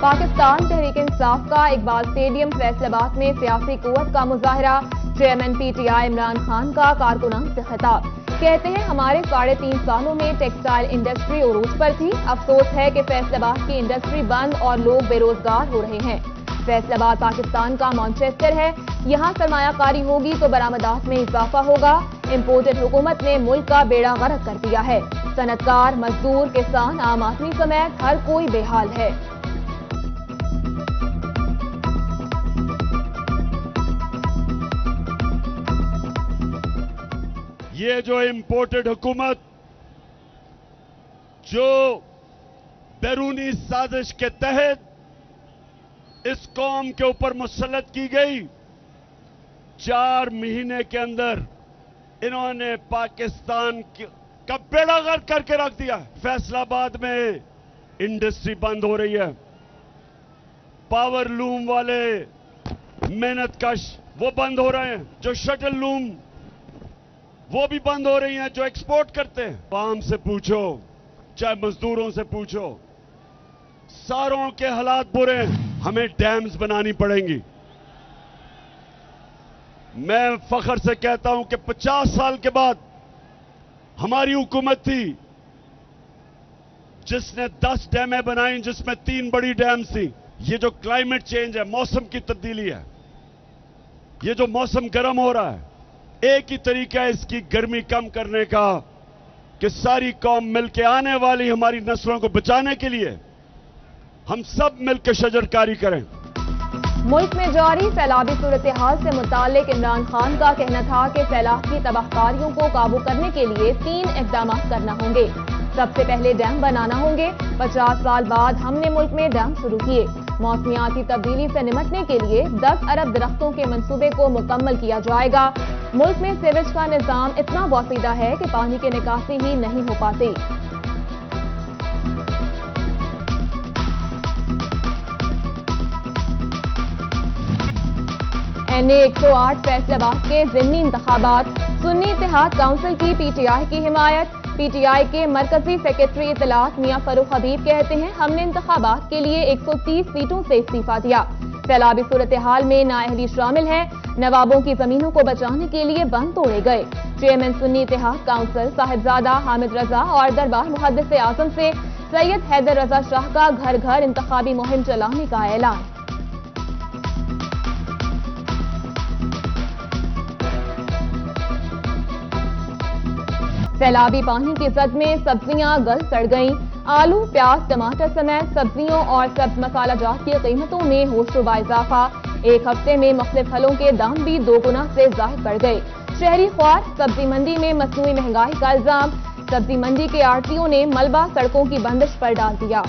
پاکستان تحریک انصاف کا اقبال اسٹیڈیم فیصل آباد میں سیاسی قوت کا مظاہرہ، chairman P T I Imran Khan کا کارکنان سے خطاب۔ کہتے ہیں ہمارے 3.5 سالوں میں ٹیکسٹائل انڈسٹری عروج پر تھی، افسوس ہے کہ فیصل آباد کی انڈسٹری بند اور لوگ بے روزگار ہو رہے ہیں۔ فیصل آباد پاکستان کا مانچسٹر ہے، یہاں سرمایہ کاری ہوگی تو برآمدات میں اضافہ ہوگا۔ امپورٹڈ حکومت نے ملک کا بیڑا غرق کر دیا ہے، صنعتکار، مزدور، کسان، عام آدمی سمیت ہر کوئی بے حال ہے۔ یہ جو امپورٹڈ حکومت جو بیرونی سازش کے تحت اس قوم کے اوپر مسلط کی گئی، 4 مہینے کے اندر انہوں نے پاکستان کا بیڑا غرق کر کے رکھ دیا۔ فیصل آباد میں انڈسٹری بند ہو رہی ہے، پاور لوم والے محنت کش وہ بند ہو رہے ہیں، جو شٹل لوم وہ بھی بند ہو رہی ہیں، جو ایکسپورٹ کرتے ہیں۔ عوام سے پوچھو، چاہے مزدوروں سے پوچھو، ساروں کے حالات برے ہیں، ہمیں ڈیمز بنانی پڑیں گی۔ میں فخر سے کہتا ہوں کہ 50 سال کے بعد ہماری حکومت تھی جس نے 10 ڈیمیں بنائیں، جس میں 3 بڑی ڈیمز تھیں۔ یہ جو کلائمیٹ چینج ہے، موسم کی تبدیلی ہے، یہ جو موسم گرم ہو رہا ہے، ایک ہی طریقہ ہے اس کی گرمی کم کرنے کا کہ ساری قوم مل کے آنے والی ہماری نسلوں کو بچانے کے لیے ہم سب مل کے شجرکاری کریں۔ ملک میں جاری سیلابی صورتحال سے متعلق عمران خان کا کہنا تھا کہ سیلاب کی تباہ کاریوں کو قابو کرنے کے لیے 3 اقدامات کرنا ہوں گے۔ سب سے پہلے ڈیم بنانا ہوں گے۔ 50 سال بعد ہم نے ملک میں ڈیم شروع کیے۔ موسمیاتی تبدیلی سے نمٹنے کے لیے 10 ارب درختوں کے منصوبے کو مکمل کیا جائے گا۔ ملک میں سیویج کا نظام اتنا بوسیدہ ہے کہ پانی کی نکاسی ہی نہیں ہو پاتی۔ این اے 108 فیصل آباد کے ضمنی انتخابات، سنی اتحاد کونسل کی پی ٹی آئی کی حمایت۔ پی ٹی آئی کے مرکزی سیکرٹری اطلاعات میاں فاروق حبیب کہتے ہیں ہم نے انتخابات کے لیے 130 سیٹوں سے استعفیٰ دیا۔ سیلابی صورتحال میں نااہلی شامل ہے، نوابوں کی زمینوں کو بچانے کے لیے بند توڑے گئے۔ چیئرمین سنی اتحاد کونسل صاحبزادہ حامد رضا اور دربار محدث اعظم سے سید حیدر رضا شاہ کا گھر گھر انتخابی مہم چلانے کا اعلان۔ سیلابی پانی کی زد میں سبزیاں گل سڑ گئیں۔ آلو، پیاز، ٹماٹر سمیت سبزیوں اور سبز مسالہ جات کی قیمتوں میں ہوش ربا اضافہ۔ ایک ہفتے میں مختلف پھلوں کے دام بھی 2 گنا سے زائد بڑھ گئے۔ شہری خوار، سبزی منڈی میں مصنوعی مہنگائی کا الزام۔ سبزی منڈی کے آڑھتیوں نے ملبہ سڑکوں کی بندش پر ڈال دیا۔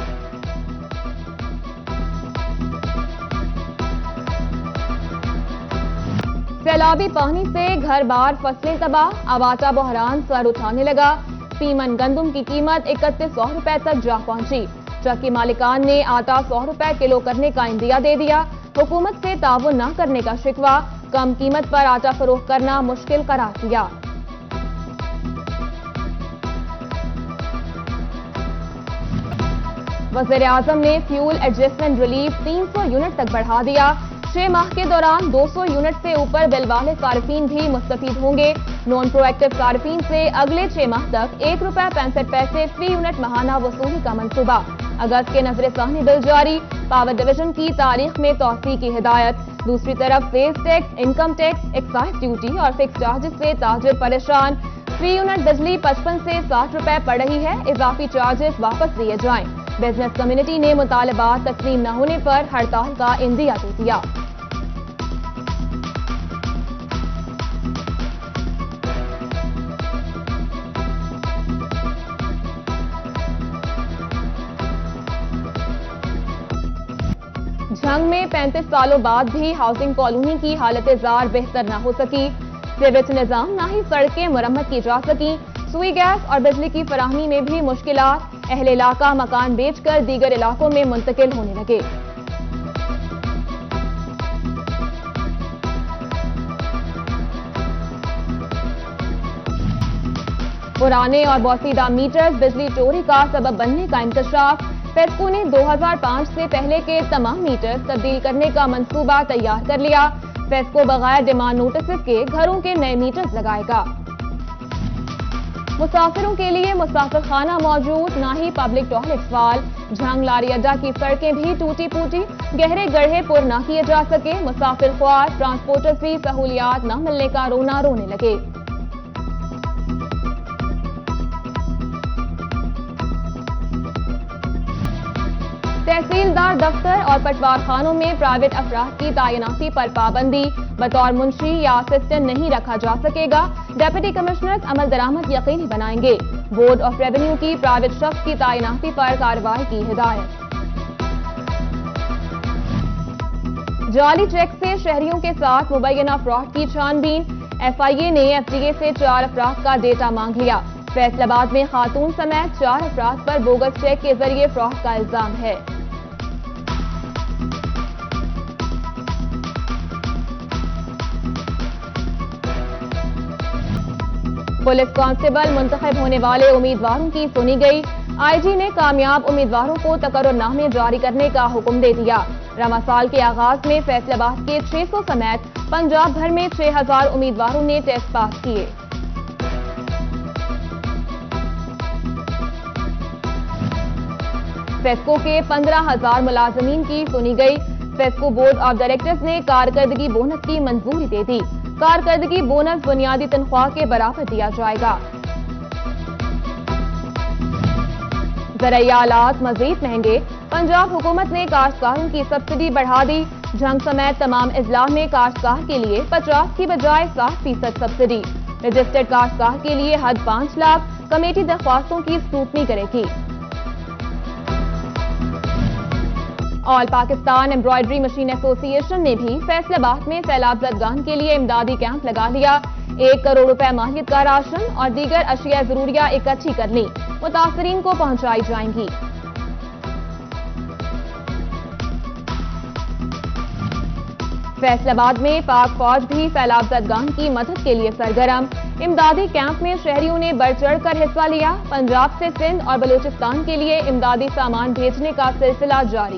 سیلابی پانی سے گھر بار فصلیں تباہ، آواٹا بحران سر اٹھانے لگا۔ سیمن گندم کی قیمت 3100 روپے تک جا پہنچی۔ چکی مالکان نے آٹا 100 روپے کلو کرنے کا عندیہ دے دیا۔ حکومت سے تعاون نہ کرنے کا شکوہ، کم قیمت پر آٹا فروخت کرنا مشکل قرار دیا۔ وزیر اعظم نے فیول ایڈجسٹمنٹ ریلیف 300 یونٹ تک بڑھا دیا۔ 6 ماہ کے دوران 200 یونٹ سے اوپر بل والے صارفین بھی مستفید ہوں گے۔ نان پرو ایکٹیو صارفین سے اگلے 6 ماہ تک 1 روپے 65 پیسے فی یونٹ ماہانہ وصولی کا منصوبہ۔ اگست کے نظر ثانی بل جاری، پاور ڈویژن کی تاریخ میں توسیع کی ہدایت۔ دوسری طرف sales tax, income tax, excise duty اور فکس چارجز سے تاجر پریشان۔ فی یونٹ بجلی 55 سے 60 روپے پڑ رہی ہے، اضافی چارجز واپس لیے جائیں۔ بزنس کمیونٹی نے مطالبات تسلیم نہ ہونے پر ہڑتال کا عندیہ دے دیا۔ جھنگ میں 35 سالوں بعد بھی ہاؤسنگ کالونی کی حالت زار بہتر نہ ہو سکی۔ سیویج نظام نہ ہی سڑکیں مرمت کی جا سکیں۔ سوئی گیس اور بجلی کی فراہمی میں بھی مشکلات، اہل علاقہ مکان بیچ کر دیگر علاقوں میں منتقل ہونے لگے۔ پرانے اور بوسیدہ میٹرز بجلی چوری کا سبب بننے کا انکشاف۔ فیسکو نے 2005 سے پہلے کے تمام میٹر تبدیل کرنے کا منصوبہ تیار کر لیا. فیسکو بغیر ڈیمانڈ نوٹسز کے گھروں کے نئے میٹرز لگائے گا. مسافروں کے لیے مسافر خانہ موجود، نہ ہی پبلک ٹوائلٹ فعال. جھنگ لاری اڈا کی سڑکیں بھی ٹوٹی پوٹی، گہرے گڑھے پر نہ کیے جا سکے. مسافر خوار ٹرانسپورٹرز بھی سہولیات نہ ملنے کا رونا رونے لگے. تحصیلدار دفتر اور پٹوار خانوں میں پرائیویٹ افراد کی تعیناتی پر پابندی. بطور منشی یا اسسٹنٹ نہیں رکھا جا سکے گا. ڈپٹی کمشنرز عمل درآمد یقینی بنائیں گے. بورڈ آف ریونیو کی پرائیویٹ شخص کی تعیناتی پر کارروائی کی ہدایت. جعلی چیک سے شہریوں کے ساتھ مبینہ فراڈ کی چھان بین. ایف آئی اے نے ایف ڈی اے سے 4 افراد کا ڈیٹا مانگ لیا. فیصل آباد میں خاتون سمیت 4 افراد پر بوگس چیک کے ذریعے فراڈ کا الزام ہے. پولیس کانسٹیبل منتخب ہونے والے امیدواروں کی سنی گئی. آئی جی نے کامیاب امیدواروں کو تقرر نامے جاری کرنے کا حکم دے دیا. رواں سال کے آغاز میں فیصل آباد کے 600 سمیت پنجاب بھر میں 6000 امیدواروں نے ٹیسٹ پاس کیے. فیسکو کے 15000 ملازمین کی سنی گئی. فیسکو بورڈ آف ڈائریکٹرز نے کارکردگی بونس کی منظوری دے دی. کارکردگی بونس بنیادی تنخواہ کے برابر دیا جائے گا. زرعی آلات مزید مہنگے. پنجاب حکومت نے کاشتکاروں کی سبسڈی بڑھا دی. جھنگ سمیت تمام اضلاع میں کاشتکار کے لیے 50 کی بجائے 60% سبسڈی. رجسٹرڈ کاشتکار کے لیے حد 5 لاکھ. کمیٹی درخواستوں کی اسکروٹنی کرے گی. آل پاکستان ایمبرائڈری مشین ایسوسی ایشن نے بھی فیصل آباد میں سیلاب زدگان کے لیے امدادی کیمپ لگا لیا. 1 کروڑ روپے ماہیت کا راشن اور دیگر اشیاء ضروریہ اکٹھی کر لی. متاثرین کو پہنچائی جائیں گی. فیصل آباد میں پاک فوج بھی سیلاب زدگان کی مدد کے لیے سرگرم. امدادی کیمپ میں شہریوں نے بڑھ چڑھ کر حصہ لیا. پنجاب سے سندھ اور بلوچستان کے لیے امدادی سامان بھیجنے کا سلسلہ جاری.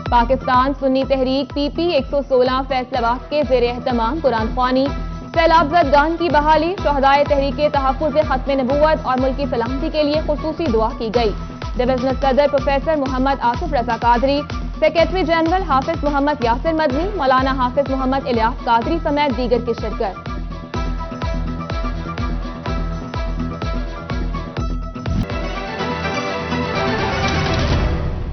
پاکستان سنی تحریک پی پی 116 فیصل آباد کے زیر اہتمام قرآن خوانی. سیلاب زدگان کی بحالی، شہدائے تحریک تحفظ ختم نبوت اور ملکی سلامتی کے لیے خصوصی دعا کی گئی. ڈویژنل صدر پروفیسر محمد آصف رضا قادری، سیکریٹری جنرل حافظ محمد یاسر مدنی، مولانا حافظ محمد الیاس قادری سمیت دیگر کی شرکت.